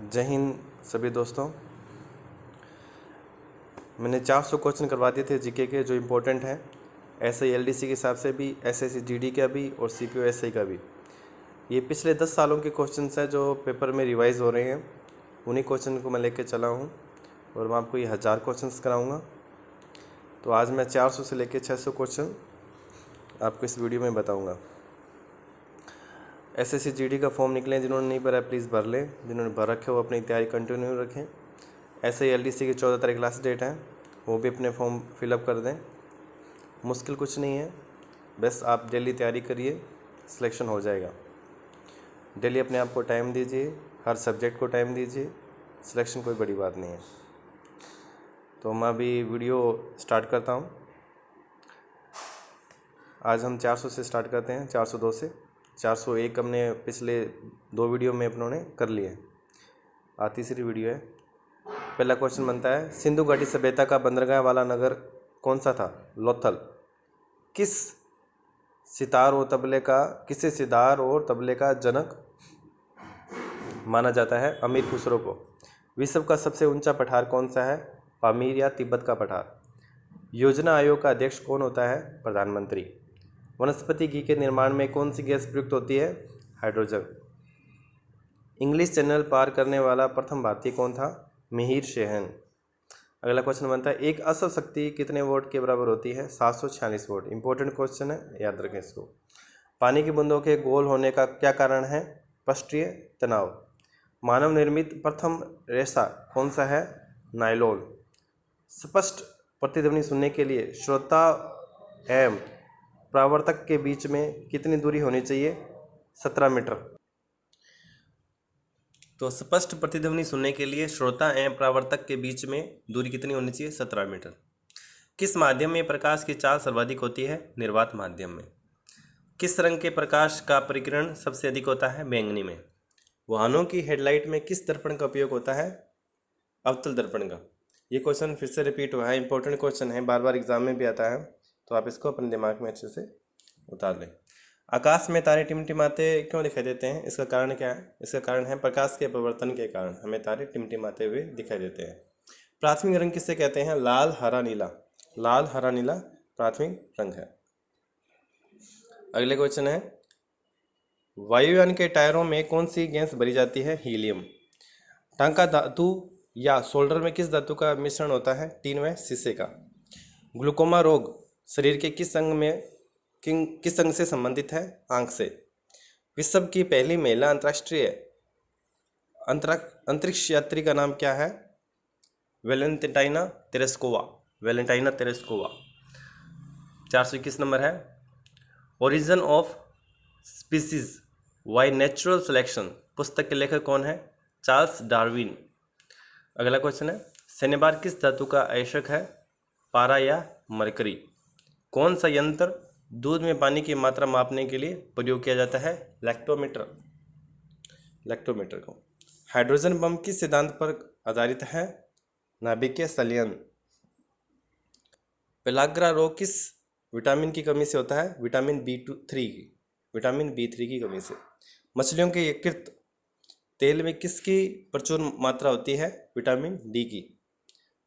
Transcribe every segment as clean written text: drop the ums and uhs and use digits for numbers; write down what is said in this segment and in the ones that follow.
जय हिंद सभी दोस्तों। मैंने 400 क्वेश्चन करवा दिए थे जीके के जो इम्पोर्टेंट हैं, एसआई एलडीसी के हिसाब से भी, एसएससी जीडी का भी और सीपीओ एसआई का भी। ये पिछले 10 सालों के क्वेश्चंस हैं जो पेपर में रिवाइज हो रहे हैं, उन्हीं क्वेश्चन को मैं लेके चला हूँ और मैं आपको ये 1000 क्वेश्चंस कराऊँगा। तो आज मैं 400 से लेके 600 क्वेश्चन आपको इस वीडियो में बताऊँगा। एसएससी जीडी का फॉर्म निकले, जिन्होंने नहीं भरा प्लीज़ भर लें, जिन्होंने भर रखे वो अपनी तैयारी कंटिन्यू रखें। एसआई एलडीसी की 14 तारीख लास्ट डेट है, वो भी अपने फॉर्म फिलअप कर दें। मुश्किल कुछ नहीं है, बस आप डेली तैयारी करिए, सिलेक्शन हो जाएगा। डेली अपने आप को टाइम दीजिए, हर सब्जेक्ट को टाइम दीजिए, सिलेक्शन कोई बड़ी बात नहीं है। तो मैं अभी वीडियो स्टार्ट करता हूँ। आज हम 400 से स्टार्ट करते हैं, 402 से 401 हमने पिछले 2 वीडियो में अपनों ने कर लिए। आज तीसरी वीडियो है। पहला क्वेश्चन बनता है, सिंधु घाटी सभ्यता का बंदरगाह वाला नगर कौन सा था? लोथल। किसे सितार और तबले का जनक माना जाता है? अमीर खुसरो को। विश्व का सबसे ऊंचा पठार कौन सा है? पामीर या तिब्बत का पठार। योजना आयोग का अध्यक्ष कौन होता है? प्रधानमंत्री। वनस्पति घी के निर्माण में कौन सी गैस प्रयुक्त होती है? हाइड्रोजन। इंग्लिश चैनल पार करने वाला प्रथम भारतीय कौन था? मिहिर शेहन। अगला क्वेश्चन बनता है, एक असर शक्ति कितने वोल्ट के बराबर होती है? 746 वोल्ट। इंपॉर्टेंट क्वेश्चन है, याद रखें इसको। पानी की बूंदों के गोल होने का क्या कारण है? पृष्ठीय तनाव। मानव निर्मित प्रथम रेशा कौन सा है? नायलॉन। स्पष्ट प्रतिध्वनि सुनने के लिए श्रोता एवं परावर्तक के बीच में कितनी दूरी होनी चाहिए? 17 मीटर। तो स्पष्ट प्रतिध्वनि सुनने के लिए श्रोता एवं परावर्तक के बीच में दूरी कितनी होनी चाहिए? 17 मीटर। किस माध्यम में प्रकाश की चाल सर्वाधिक होती है? निर्वात माध्यम में। किस रंग के प्रकाश का परिकिरण सबसे अधिक होता है? बैंगनी में। वाहनों की हेडलाइट में किस दर्पण का उपयोग होता है? अवतल दर्पण का। ये क्वेश्चन फिर से रिपीट हुआ है, इंपॉर्टेंट क्वेश्चन है, बार बार एग्जाम में भी आता है, तो आप इसको अपने दिमाग में अच्छे से उतार लें। आकाश में तारे टिमटिमाते क्यों दिखाई देते हैं? इसका कारण क्या है? इसका कारण है प्रकाश के परिवर्तन के कारण हमें तारे टिमटिमाते हुए दिखाई देते हैं। प्राथमिक रंग किससे कहते हैं? लाल हरा नीला। लाल हरा नीला प्राथमिक रंग है। अगले क्वेश्चन है, वायुयान के टायरों में कौन सी गैस भरी जाती है? हीलियम। टांका धातु या सोल्डर में किस धातु का मिश्रण होता है? टीन व शीशे का। ग्लूकोमा रोग शरीर के किस अंग से संबंधित है? आंख से। विश्व की पहली महिला अंतर्राष्ट्रीय अंतरिक्ष यात्री का नाम क्या है? Valentina Tereshkova. Valentina Tereshkova. 421 number है, origin of species by natural selection पुस्तक के लेखक कौन है? Charles Darwin. अगला क्वेश्चन है, शनिवार किस धातु का आयशक है? पारा या मरकरी। कौन सा यंत्र दूध में पानी की मात्रा मापने के लिए प्रयोग किया जाता है? लैक्टोमीटर। लैक्टोमीटर को। हाइड्रोजन बम किस सिद्धांत पर आधारित है? नाभिकीय संलयन। पेलाग्रा रोग किस विटामिन की कमी से होता है? विटामिन बी3 की कमी से। मछलियों के यकृत तेल में किसकी प्रचुर मात्रा होती है? विटामिन डी की।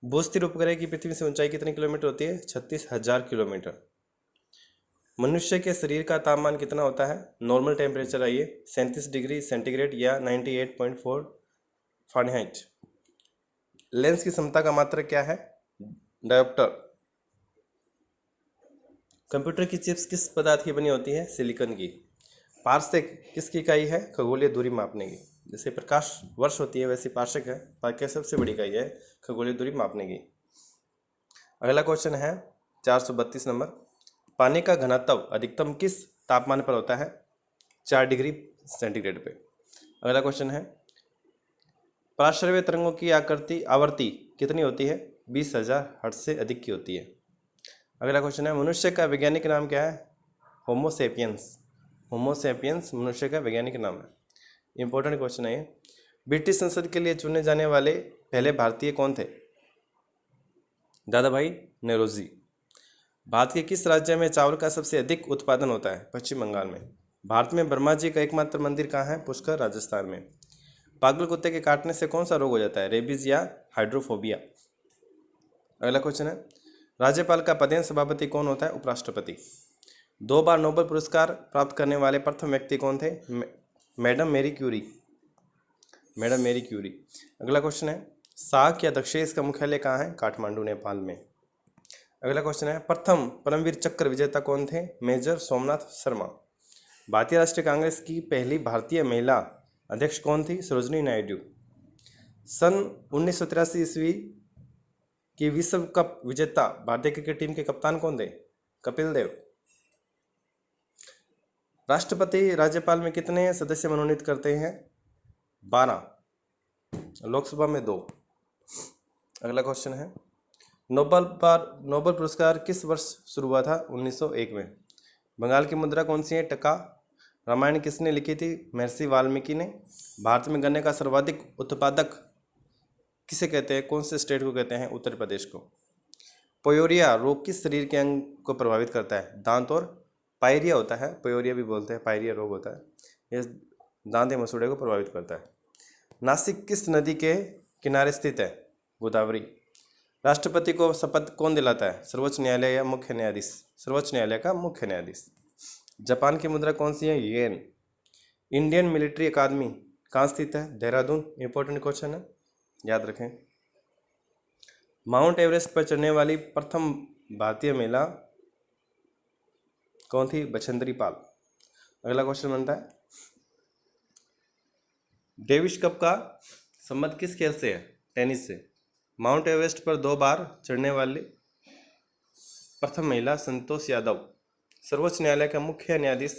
भूस्थिर उपग्रह की पृथ्वी से ऊंचाई कितने किलोमीटर होती है? 36,000 किलोमीटर। मनुष्य के शरीर का तापमान कितना होता है? नॉर्मल टेम्परेचर आइए 37 डिग्री सेंटीग्रेड या 98.4 फ़ारेनहाइट। लेंस की क्षमता का मात्रक क्या है? डायोप्टर। कंप्यूटर की चिप्स किस पदार्थ की बनी होती है? सिलिकॉन की। पार्सेक किसकी इकाई है? खगोलीय दूरी मापने की। जैसे प्रकाश वर्ष होती है वैसी पार्सेक है, पार्सेक सबसे बड़ी इकाई है खगोलीय दूरी मापने की। अगला क्वेश्चन है 432 नंबर, पानी का घनत्व अधिकतम किस तापमान पर होता है? 4 डिग्री सेंटीग्रेड पे। अगला क्वेश्चन है, पराश्रव्य तरंगों की आवृत्ति कितनी होती है? 20,000 हर्ट्ज से अधिक की होती है। अगला क्वेश्चन है, मनुष्य का वैज्ञानिक नाम क्या है? होमोसेपियंस। होमोसेपियंस मनुष्य का वैज्ञानिक नाम है। इंपॉर्टेंट क्वेश्चन है ये। ब्रिटिश संसद के लिए चुने जाने वाले पहले भारतीय कौन थे? दादा भाई नौरोजी। भारत के किस राज्य में चावल का सबसे अधिक उत्पादन होता है? पश्चिम बंगाल में। भारत में ब्रह्मा जी का एकमात्र मंदिर कहाँ है? पुष्कर, राजस्थान में। पागल कुत्ते के काटने से कौन सा रोग हो जाता है, रेबीज या हाइड्रोफोबिया। अगला क्वेश्चन है, राज्यपाल का पदेन सभापति कौन होता है, उपराष्ट्रपति। 2 बार नोबेल पुरस्कार प्राप्त करने वाले प्रथम व्यक्ति कौन थे, madam Marie Curie. Madam Marie Curie. अगला क्वेश्चन है, सार्क या दक्षेस का मुख्यालय कहाँ है, काठमांडू नेपाल में। अगला क्वेश्चन है, प्रथम परमवीर चक्र विजेता कौन थे, मेजर सोमनाथ शर्मा। भारतीय राष्ट्रीय कांग्रेस की पहली भारतीय महिला अध्यक्ष कौन थी, सरोजिनी नायडू। सन 1983 ईस्वी की विश्व कप विजेता भारतीय क्रिकेट टीम के कप्तान कौन थे, कपिल देव। राष्ट्रपति राज्यपाल में कितने सदस्य मनोनीत करते हैं, 12, लोकसभा में 2। अगला क्वेश्चन है, नोबेल पुरस्कार किस वर्ष शुरू हुआ था, 1901 में। बंगाल की मुद्रा कौन सी है, टका। रामायण किसने लिखी थी, महर्षि वाल्मीकि ने। भारत में गन्ने का सर्वाधिक उत्पादक किसे कहते हैं, कौन से स्टेट को कहते हैं, उत्तर प्रदेश को। पोयोरिया रोग किस शरीर के अंग को प्रभावित करता है, दांत और पायरिया होता है, पोयोरिया भी बोलते हैं, पायरिया रोग होता है, यह दांत या मसूड़े को प्रभावित करता है। नासिक किस नदी के किनारे स्थित है, गोदावरी। राष्ट्रपति को शपथ कौन दिलाता है, सर्वोच्च न्यायालय या मुख्य न्यायाधीश, सर्वोच्च न्यायालय का मुख्य न्यायाधीश। जापान की मुद्रा कौन सी है, येन। इंडियन मिलिट्री अकादमी कहाँ स्थित है, देहरादून। इंपॉर्टेंट क्वेश्चन है, याद रखें। माउंट एवरेस्ट पर चढ़ने वाली प्रथम भारतीय महिला कौन थी, बछेंद्री पाल। अगला क्वेश्चन बनता है, डेविस कप का संबंध किस खेल से है, टेनिस से। माउंट एवरेस्ट पर 2 बार चढ़ने वाली प्रथम महिला संतोष यादव। सर्वोच्च न्यायालय का मुख्य न्यायाधीश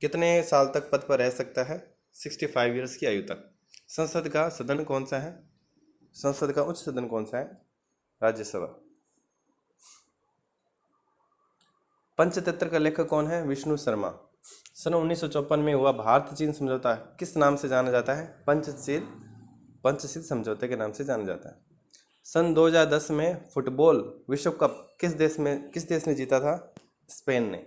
कितने साल तक पद पर रह सकता है, 65 ईयर्स की आयु तक। संसद का सदन कौन सा है, संसद का उच्च सदन कौन सा है, राज्यसभा। पंचतंत्र का लेखक कौन है, विष्णु शर्मा। सन 1954 में हुआ भारत चीन समझौता किस नाम से जाना जाता है, पंचशील समझौते के नाम से जाना जाता है। सन 2010 में फुटबॉल विश्व कप किस देश ने जीता था, स्पेन ने।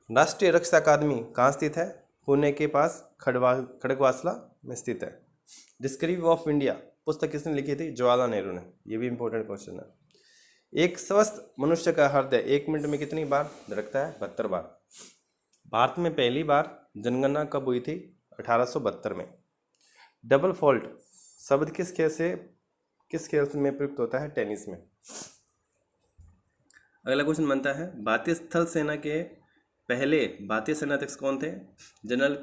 राष्ट्रीय रक्षा अकादमी कहाँ स्थित है, पुणे के पास खड़गवासला में स्थित है। डिस्कवरी ऑफ इंडिया पुस्तक किसने लिखी थी, जवाहरलाल नेहरू ने। ये भी इंपॉर्टेंट क्वेश्चन है। एक स्वस्थ मनुष्य का हृदय 1 मिनट में कितनी बार धड़कता है, 72 बार। भारत में पहली बार जनगणना कब हुई थी, 1872 में। डबल फॉल्ट शब्द किस खेल में प्रयुक्त होता है, टेनिस में। अगला क्वेश्चन बनता है, भारतीय स्थल सेना के पहले भारतीय सेनाध्यक्ष कौन थे, जनरल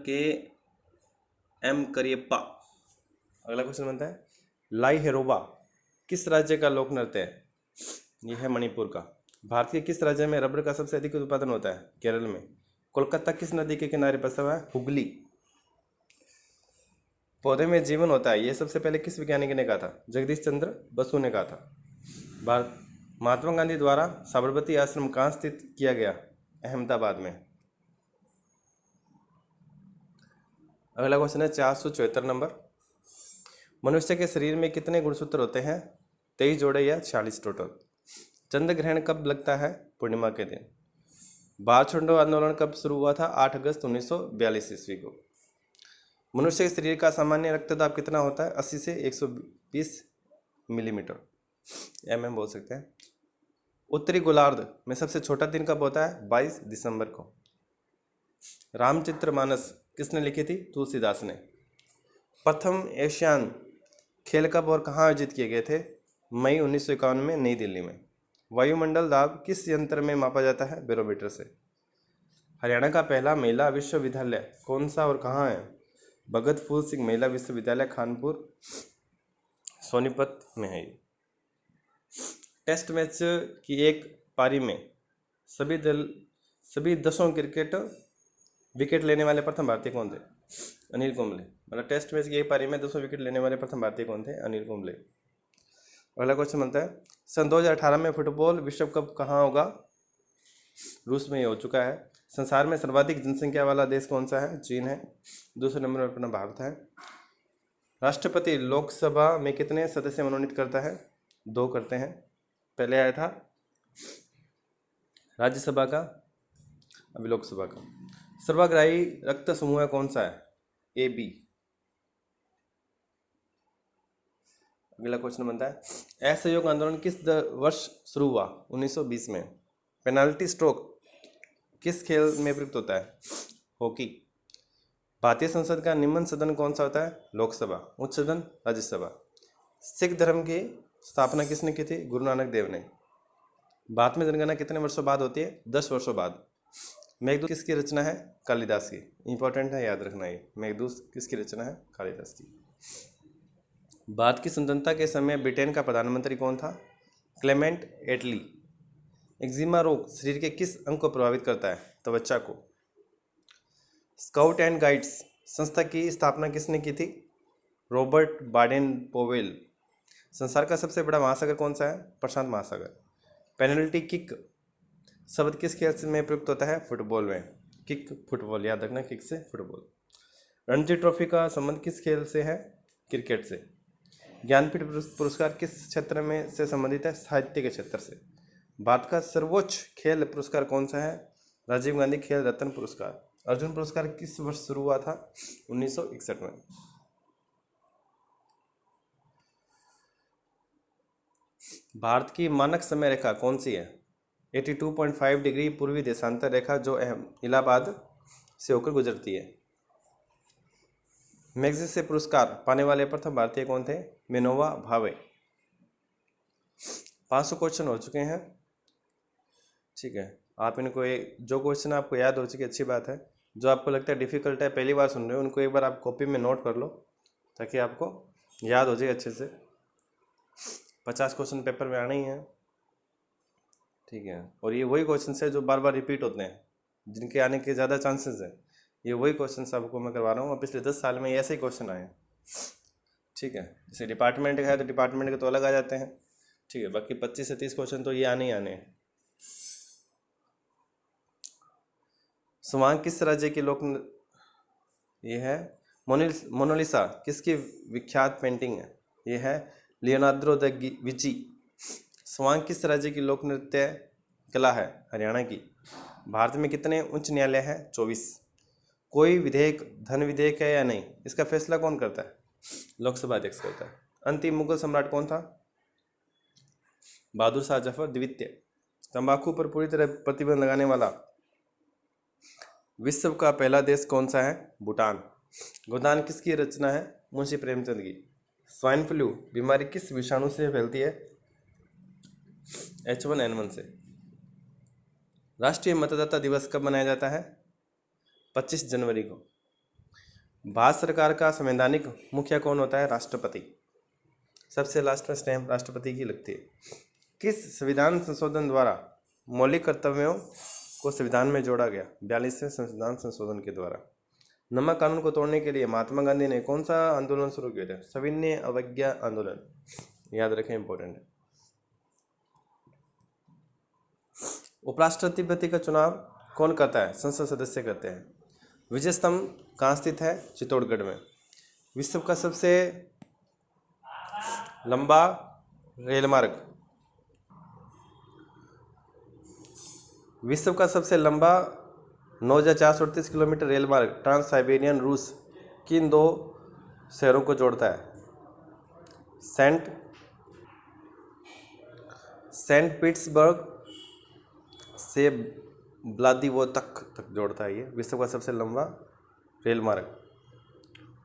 KM करियप्पा। अगला क्वेश्चन बनता है, लाई हेरोबा किस राज्य का लोक नृत्य है, यह है मणिपुर का। भारत के किस राज्य में रबर का सबसे अधिक उत्पादन होता है, केरल में। कोलकाता किस नदी के किनारे बसा हुआ है, हुगली। पौधे में जीवन होता है, यह सबसे पहले किस वैज्ञानिक ने कहा था, जगदीश चंद्र बसु ने कहा था। महात्मा गांधी द्वारा साबरमती आश्रम कहाँ स्थित किया गया, अहमदाबाद में। अगला क्वेश्चन है 474 नंबर, मनुष्य के शरीर में कितने गुणसूत्र होते हैं, 23 जोड़े या 46 टोटल। चंद्र ग्रहण कब लगता है, पूर्णिमा के दिन। भारत छोड़ो आंदोलन कब शुरू हुआ था, 8 अगस्त 1942 ईस्वी को। मनुष्य के शरीर का सामान्य रक्तदाब कितना होता है, 80 से 120 मिलीमीटर, mm बोल सकते हैं। उत्तरी गोलार्ध में सबसे छोटा दिन कब होता है, 22 दिसंबर को। रामचरितमानस किसने लिखी थी, तुलसीदास ने। प्रथम एशियान खेल कब और कहाँ आयोजित किए गए थे, मई 1951 में नई दिल्ली में। वायुमंडल दाब किस यंत्र में मापा जाता है, बैरोमीटर से। हरियाणा का पहला महिला विश्वविद्यालय कौन सा और कहाँ है, भगत फूल सिंह महिला विश्वविद्यालय, कानपुर सोनीपत में है। टेस्ट मैच की एक पारी में सभी 10 क्रिकेट विकेट लेने वाले प्रथम भारतीय कौन थे, अनिल कुंबले। मतलब टेस्ट मैच की एक पारी में 200 विकेट लेने वाले प्रथम भारतीय कौन थे, अनिल कुंबले। अगला क्वेश्चन बनता है, सन 2018 में फुटबॉल विश्व कप कहाँ होगा, रूस में ही हो चुका है। संसार में सर्वाधिक जनसंख्या वाला देश कौन सा है, चीन है। दूसरे नंबर पर अपना भारत है। राष्ट्रपति लोकसभा में कितने सदस्य मनोनीत करता है, 2 करते हैं। पहले आया था राज्यसभा का, अभी लोकसभा का। सर्वग्राही रक्त समूह कौन सा है, AB। अगला क्वेश्चन बनता है, असहयोग आंदोलन किस वर्ष शुरू हुआ? 1920 में। पेनाल्टी स्ट्रोक किस खेल में प्रयुक्त होता है? हॉकी। भारतीय संसद का निम्न सदन कौन सा होता है? लोकसभा। उच्च सदन, राज्यसभा। सिख धर्म की स्थापना किसने की थी? गुरु नानक देव ने। भारत में जनगणना कितने वर्षों बाद होती है? 10 वर्षों बाद। मेघदूत किसकी रचना है? कालिदास की। इंपॉर्टेंट है, याद रखना ये। मेघदूत किसकी रचना है? कालिदास की। भारत की स्वतंत्रता के समय ब्रिटेन का प्रधानमंत्री कौन था? क्लेमेंट एटली। एक्जिमा रोग शरीर के किस अंग को प्रभावित करता है? त्वचा को। स्काउट एंड गाइड्स संस्था की स्थापना किसने की थी? Robert Baden Powell. संसार का सबसे बड़ा महासागर कौन सा है? प्रशांत महासागर। पेनल्टी किक शब्द किस खेल में प्रयुक्त होता है? फुटबॉल में। किक फुटबॉल, याद रखना, किक से फुटबॉल। रणजी ट्रॉफी का संबंध किस खेल से है? क्रिकेट से। ज्ञानपीठ पुरस्कार किस क्षेत्र में से संबंधित है? साहित्य के क्षेत्र से। भारत का सर्वोच्च खेल पुरस्कार कौन सा है? राजीव गांधी खेल रत्न पुरस्कार। अर्जुन पुरस्कार किस वर्ष शुरू हुआ था? 1961 में। भारत की मानक समय रेखा कौन सी है? 82.5 डिग्री पूर्वी देशांतर रेखा, जो इलाहाबाद से होकर गुजरती है। मैग्सेसे पुरस्कार पाने वाले प्रथम भारतीय कौन थे? विनोबा भावे। 500 क्वेश्चन हो चुके हैं, ठीक है। आप इनको जो क्वेश्चन आपको याद हो चुके अच्छी बात है। जो आपको लगता है डिफ़िकल्ट है, पहली बार सुन रहे हो, उनको एक बार आप कॉपी में नोट कर लो ताकि आपको याद हो जाए अच्छे से। 50 क्वेश्चन पेपर में आने ही हैं, ठीक है। और ये वही क्वेश्चन है जो बार बार रिपीट होते हैं, जिनके आने के ज़्यादा चांसेस हैं। ये वही क्वेश्चन आपको मैं करवा रहा हूँ, और पिछले 10 साल में ऐसे ही क्वेश्चन आए हैं, ठीक है। जैसे डिपार्टमेंट का है तो डिपार्टमेंट के तो अलग आ जाते हैं, ठीक है। बाकी 25 से 30 क्वेश्चन तो ये आने ही आने हैं। स्वांग किस राज्य की लोक, ये है मोनालिसा किसकी विख्यात पेंटिंग है? ये है लियोनार्डो द विंची। स्वांग किस राज्य की लोक नृत्य कला है? हरियाणा की। भारत में कितने उच्च न्यायालय हैं? 24। कोई विधेयक धन विधेयक है या नहीं, इसका फैसला कौन करता है? लोकसभा अध्यक्ष करता है। अंतिम मुगल सम्राट कौन था? बहादुर शाह जफर द्वितीय। तंबाकू पर पूरी तरह प्रतिबंध लगाने वाला विश्व का पहला देश कौन सा है? भूटान। गोदान किसकी रचना है? मुंशी प्रेमचंद की। स्वाइन फ्लू बीमारी किस विषाणु से फैलती है? H1N1 से। राष्ट्रीय मतदाता दिवस कब मनाया जाता है? 25 जनवरी को। भारत सरकार का संवैधानिक मुखिया कौन होता है? राष्ट्रपति। सबसे लास्ट में स्टैंप राष्ट्रपति की लगती है। किस संविधान संशोधन द्वारा मौलिक कर्तव्यों को संविधान में जोड़ा गया? 42वें संविधान संशोधन के द्वारा। नमक कानून को तोड़ने के लिए महात्मा गांधी ने कौन सा आंदोलन शुरू किया था? सविनय अवज्ञा आंदोलन, याद रखें, इंपॉर्टेंट है। उपराष्ट्रपति का चुनाव कौन करता है? संसद सदस्य करते हैं। विजय स्तंभ कहाँ स्थित है? चित्तौड़गढ़ में। विश्व का सबसे लंबा रेलमार्ग, विश्व का सबसे लंबा 9,438 किलोमीटर रेलमार्ग ट्रांस साइबेरियन रूस किन दो शहरों को जोड़ता है? सेंट पीटर्सबर्ग से व्लादिवोस्तोक तक जोड़ता है। ये विश्व का सबसे लंबा रेलमार्ग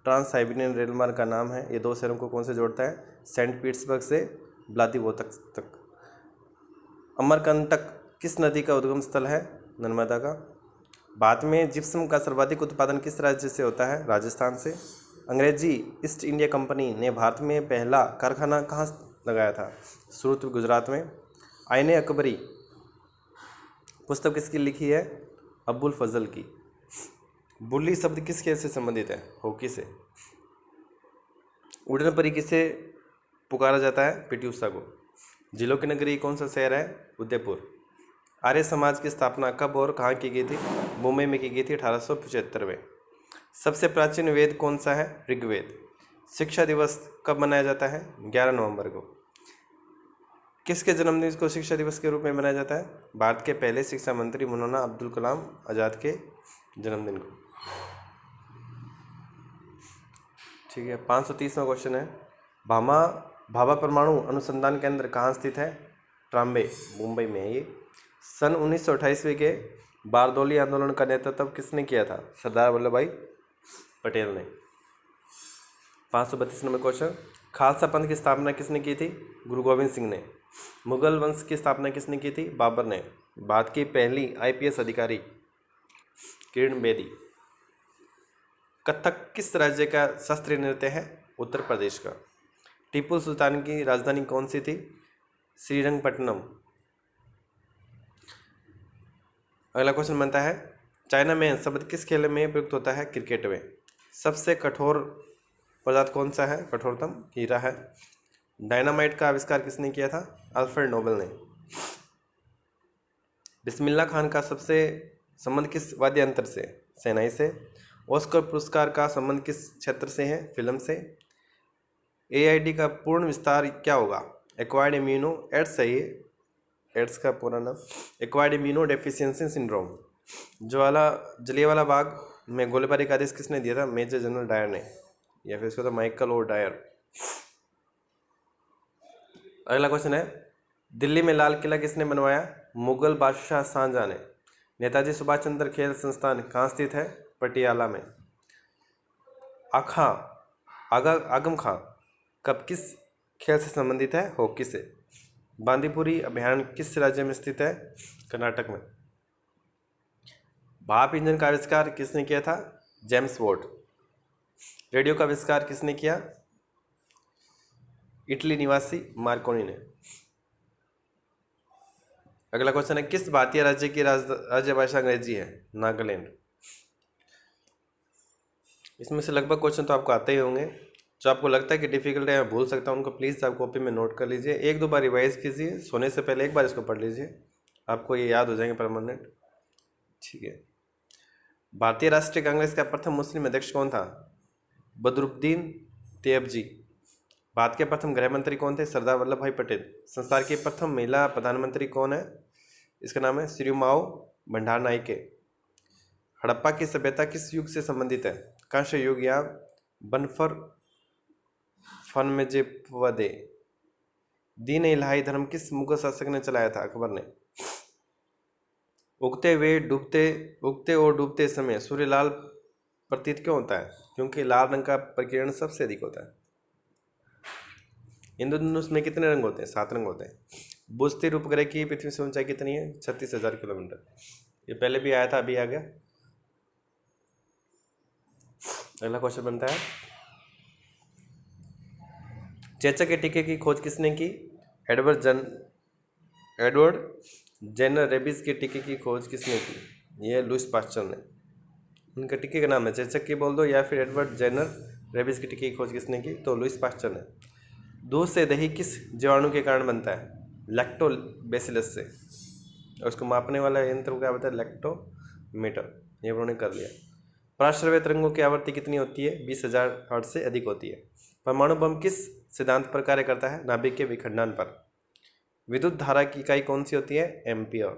ट्रांस साइबेरियन रेलमार्ग का नाम है। ये दो शहरों को कौन से जोड़ता है? सेंट पीटर्सबर्ग से व्लादिवोस्तोक तक। अमरकंटक किस नदी का उद्गम स्थल है? नर्मदा का। भारत में जिप्सम का सर्वाधिक उत्पादन किस राज्य से होता है? राजस्थान से। अंग्रेजी ईस्ट इंडिया कंपनी ने भारत में पहला कारखाना कहाँ लगाया था? सूरत, गुजरात में। आईने अकबरी पुस्तक किसकी लिखी है? अबुल फजल की। बुल्ली शब्द किस खेल से संबंधित है? हॉकी से। उड़न परी किसे पुकारा जाता है? पीटी उषा को। जिलों की नगरी कौन सा शहर है? उदयपुर। आर्य समाज की स्थापना कब और कहाँ की गई थी? मुंबई में की गई थी 1875 में। सबसे प्राचीन वेद कौन सा है? ऋग्वेद। शिक्षा दिवस कब मनाया जाता है? 11 नवंबर को। किसके जन्मदिन को शिक्षा दिवस के रूप में मनाया जाता है? भारत के पहले शिक्षा मंत्री मौलाना अब्दुल कलाम आज़ाद के जन्मदिन को, ठीक है। 530वां क्वेश्चन है, भामा भाभा परमाणु अनुसंधान केंद्र कहाँ स्थित है? ट्राम्बे, मुंबई में है ये। सन 1928 के बारदौली आंदोलन का नेतृत्व किसने किया था? सरदार वल्लभ भाई पटेल ने। 532 नंबर क्वेश्चन, खालसा पंथ की स्थापना किसने की थी? गुरु गोविंद सिंह ने। मुगल वंश की स्थापना किसने की थी? बाबर ने। भारत की पहली IPS अधिकारी किरण बेदी। कथक किस राज्य का शास्त्रीय नृत्य है? उत्तर प्रदेश का। टीपू सुल्तान की राजधानी कौन सी थी? श्रीरंगपट्टनम। अगला क्वेश्चन बनता है, चाइना में शब्द किस खेल में प्रयुक्त होता है? क्रिकेट में। सबसे कठोर पदार्थ कौन सा है? कठोरतम हीरा है। डायनामाइट का आविष्कार किसने किया था? अल्फ्रेड नोबेल ने। बिस्मिल्लाह खान का सबसे संबंध किस वाद्य यंत्र से? शहनाई से। ऑस्कर पुरस्कार का संबंध किस क्षेत्र से है? फिल्म से। AID का पूर्ण विस्तार क्या होगा? एक्वायर्ड इम्यूनो एड्स है ये, एड्स का पूरा नाम acquired immunodeficiency syndrome. Jallianwala Bagh में गोलीबारी का आदेश किसने दिया था? मेजर जनरल डायर ने, या फिर इसको तो माइकल ओ डायर। अगला क्वेश्चन है, दिल्ली में लाल किला किसने बनवाया? मुगल बादशाह शाहजहां ने। नेताजी सुभाष चंद्र खेल संस्थान कहाँ स्थित है? पटियाला में। आगम खां कब किस खेल से संबंधित है? हॉकी से। बांदीपुरी अभयारण्य किस राज्य में स्थित है? कर्नाटक में। भाप इंजन का आविष्कार किसने किया था? James Watt. रेडियो का आविष्कार किसने किया? इटली निवासी मार्कोनी ने। अगला क्वेश्चन है, किस भारतीय राज्य की राज्यभाषा अंग्रेजी है? नागालैंड। इसमें से लगभग क्वेश्चन तो आपको आते ही होंगे। जो आपको लगता है कि डिफिकल्ट है, भूल सकता हूँ, उनको प्लीज़ आप कॉपी में नोट कर लीजिए। एक दो बार रिवाइज कीजिए, सोने से पहले एक बार इसको पढ़ लीजिए, आपको ये याद हो जाएंगे परमानेंट। ठीक है। भारतीय राष्ट्रीय कांग्रेस का प्रथम मुस्लिम अध्यक्ष कौन था? बदरुद्दीन तैयबजी। भारत के प्रथम गृह मंत्री कौन थे? सरदार वल्लभ भाई पटेल। संसार की प्रथम महिला प्रधानमंत्री कौन है? इसका नाम है सिरिमाओ भंडार नायके। हड़प्पा की सभ्यता किस युग से संबंधित है? कांस्य युग या बनफर फनमेजेपवदे। दीन इलाही धर्म किस मुगल शासक ने चलाया था? अकबर ने। उगते और डूबते समय सूर्य लाल प्रतीत क्यों होता है? क्योंकि लाल रंग का प्रकीर्णन सबसे अधिक होता है। इंद्रधनुष में कितने रंग होते हैं? 7 रंग होते हैं। बुध उपग्रह की पृथ्वी से ऊंचाई कितनी है? 36,000 किलोमीटर। ये पहले भी आया था, अभी आ गया। अगला क्वेश्चन बनता है, चेचक के टीके की खोज किसने की? Edward Jenner. रेबीज के टीके की खोज किसने की? ये लुईस पास्चर ने। उनके टीके का नाम है चेचक की बोल दो, या फिर एडवर्ड जेनर। रेबीज के टीके की खोज किसने की? तो लुईस पास्चर ने। दूध से दही किस जीवाणु के कारण बनता है? लैक्टोबैसिलस से। और उसको मापने वाला यंत्र क्या होता है? लैक्टोमीटर। ये उन्होंने कर लिया। पराश्रव्य तरंगों की आवृत्ति कितनी होती है? 20,000 हर्ट्ज से अधिक होती है। परमाणु बम किस सिद्धांत पर कार्य करता है? नाभिक के विखंडन पर। विद्युत धारा की इकाई कौन सी होती है? एम्पियर।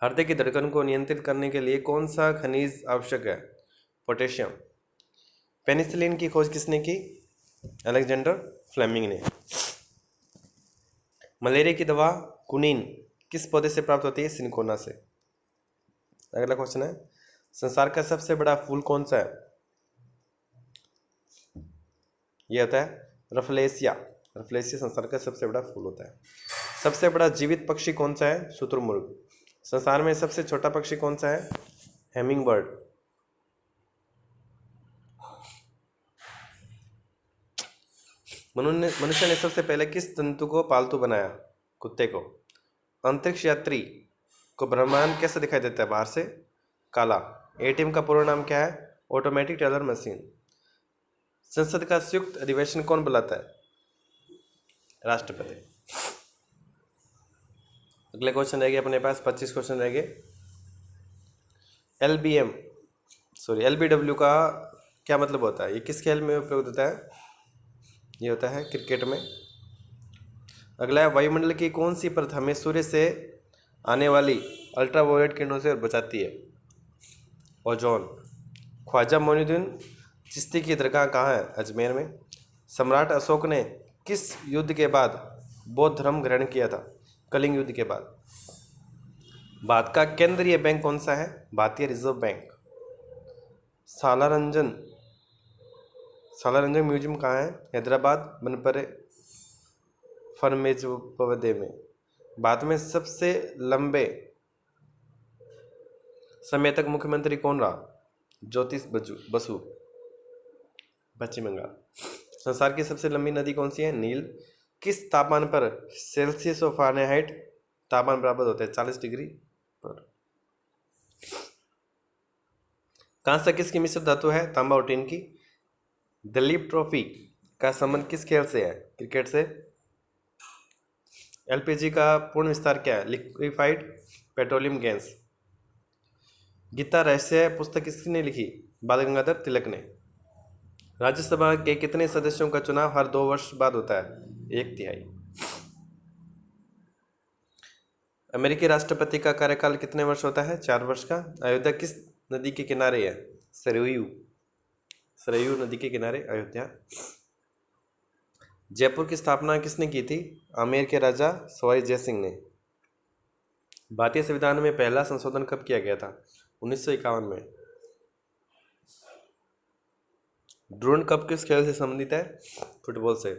हृदय की धड़कन को नियंत्रित करने के लिए कौन सा खनिज आवश्यक है? पोटेशियम। पेनिसिलिन की खोज किसने की? अलेक्जेंडर फ्लेमिंग ने। मलेरिया की दवा कुनीन किस पौधे से प्राप्त होती है? सिनकोना से। अगला क्वेश्चन है, संसार का सबसे बड़ा फूल कौन सा है? यह होता है रफलेसिया। रफलेसिया संसार का सबसे बड़ा फूल होता है। सबसे बड़ा जीवित पक्षी कौन सा है? शुतुरमुर्ग। संसार में सबसे छोटा पक्षी कौन सा है? Hummingbird. मनुष्य ने सबसे पहले किस जंतु को पालतू बनाया? कुत्ते को। अंतरिक्ष यात्री को ब्रह्मांड कैसे दिखाई देता है? बाहर से काला। ATM का पूरा नाम क्या है? Automatic teller machine. संसद का संयुक्त अधिवेशन कौन बुलाता है? राष्ट्रपति। अगले क्वेश्चन रह गए अपने पास, 25 क्वेश्चन रह गए। LBW का क्या मतलब होता है? ये किस खेल में उपयोग होता है? ये होता है क्रिकेट में। अगला है, वायुमंडल की कौन सी परत हमें सूर्य से आने वाली अल्ट्रावायलेट किरणों से बचाती है? ओजोन। ख्वाजा मोइनुद्दीन चिश्ती की दरगाह कहाँ है? अजमेर में। सम्राट अशोक ने किस युद्ध के बाद बौद्ध धर्म ग्रहण किया था? कलिंग युद्ध के बाद। भारत का केंद्रीय बैंक कौन सा है? भारतीय रिजर्व बैंक। सालारंजन म्यूजियम कहाँ है? हैदराबाद, बनपरे, फरमेजपवदे में। भारत में सबसे लंबे समय तक मुख्यमंत्री कौन रहा? ज्योतिष बसु, पश्चिम बंगाल। संसार की सबसे लंबी नदी कौन सी है? नील। किस तापमान पर सेल्सियस और फ़ारेनहाइट तापमान बराबर होते हैं? 40 डिग्री पर। कांस्य किसकी मिश्र धातु है? तांबा और टीन की। दिलीप ट्रॉफी का संबंध किस खेल से है? क्रिकेट से। एलपीजी का पूर्ण विस्तार क्या है? Liquefied petroleum gas. गीता रहस्य पुस्तक किसने लिखी? बाल गंगाधर तिलक ने। राज्यसभा के कितने सदस्यों का चुनाव हर 2 वर्ष बाद होता है? 1/3। अमेरिकी राष्ट्रपति का कार्यकाल कितने वर्ष होता है? 4 वर्ष का। अयोध्या किस नदी के किनारे है? सरयू नदी के किनारे अयोध्या। जयपुर की स्थापना किसने की थी? आमेर के राजा सवाई जय सिंह ने। भारतीय संविधान में पहला संशोधन कब किया गया था? 1951 में। ड्रोन कप किस खेल से संबंधित है? फुटबॉल से।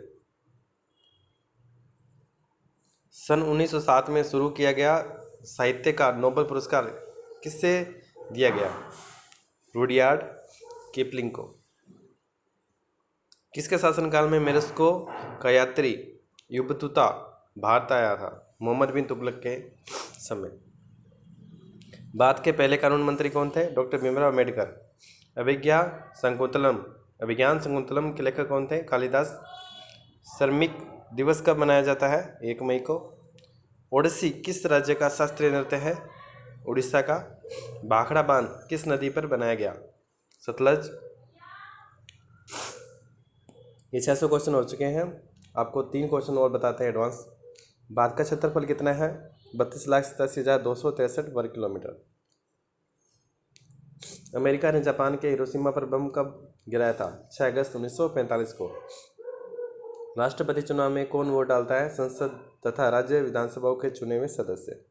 सन 1907 में शुरू किया गया साहित्य का नोबेल पुरस्कार किससे दिया गया? रुडयार्ड किपलिंग को। किसके शासनकाल में मेरस्को का यात्री युबतुता भारत आया था? मोहम्मद बिन तुगलक के समय। भारत के पहले कानून मंत्री कौन थे? डॉक्टर भीमराव अम्बेडकर। अभिज्ञान शकुंतलम के लेखक कौन थे? कालिदास। श्रमिक दिवस कब मनाया जाता है? 1 मई को। ओडिसी किस राज्य का शास्त्रीय नृत्य है? उड़ीसा का। भाखड़ा बांध किस नदी पर बनाया गया? सतलज। ये 600 क्वेश्चन हो चुके हैं। आपको 3 क्वेश्चन और बताते हैं एडवांस। भारत का क्षेत्रफल कितना है? 32,87,263 वर्ग किलोमीटर। अमेरिका ने जापान के हिरोशिमा पर बम कब गिराया था? 6 अगस्त 1945 को। राष्ट्रपति चुनाव में कौन वोट डालता है? संसद तथा राज्य विधानसभाओं के चुने हुए सदस्य।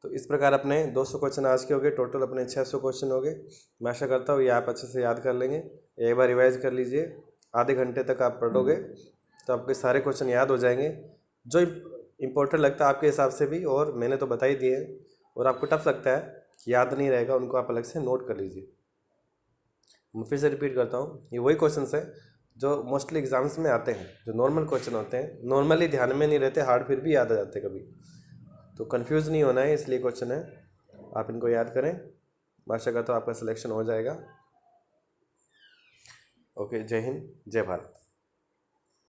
तो इस प्रकार अपने 200 क्वेश्चन आज के हो गए। टोटल अपने 600 क्वेश्चन हो गए। मैं आशा करता हूँ ये आप अच्छे से याद कर लेंगे। एक बार रिवाइज कर लीजिए। आधे घंटे तक आप पढ़ोगे तो आपके सारे क्वेश्चन याद हो जाएंगे, जो इम्पोर्टेंट लगता है आपके हिसाब से भी। और मैंने तो बता ही दिए, और आपको टफ लगता है, याद नहीं रहेगा, उनको आप अलग से नोट कर लीजिए। मैं फिर से रिपीट करता हूँ, ये वही क्वेश्चन है जो मोस्टली एग्जाम्स में आते हैं, जो नॉर्मल क्वेश्चन होते हैं। नॉर्मली ध्यान में नहीं रहते, हार्ड फिर भी याद आ जाते कभी। तो कंफ्यूज नहीं होना है, इसलिए क्वेश्चन है, आप इनको याद करें। आशा करता हूँ आपका सिलेक्शन हो जाएगा। ओके, जय हिंद, जय भारत।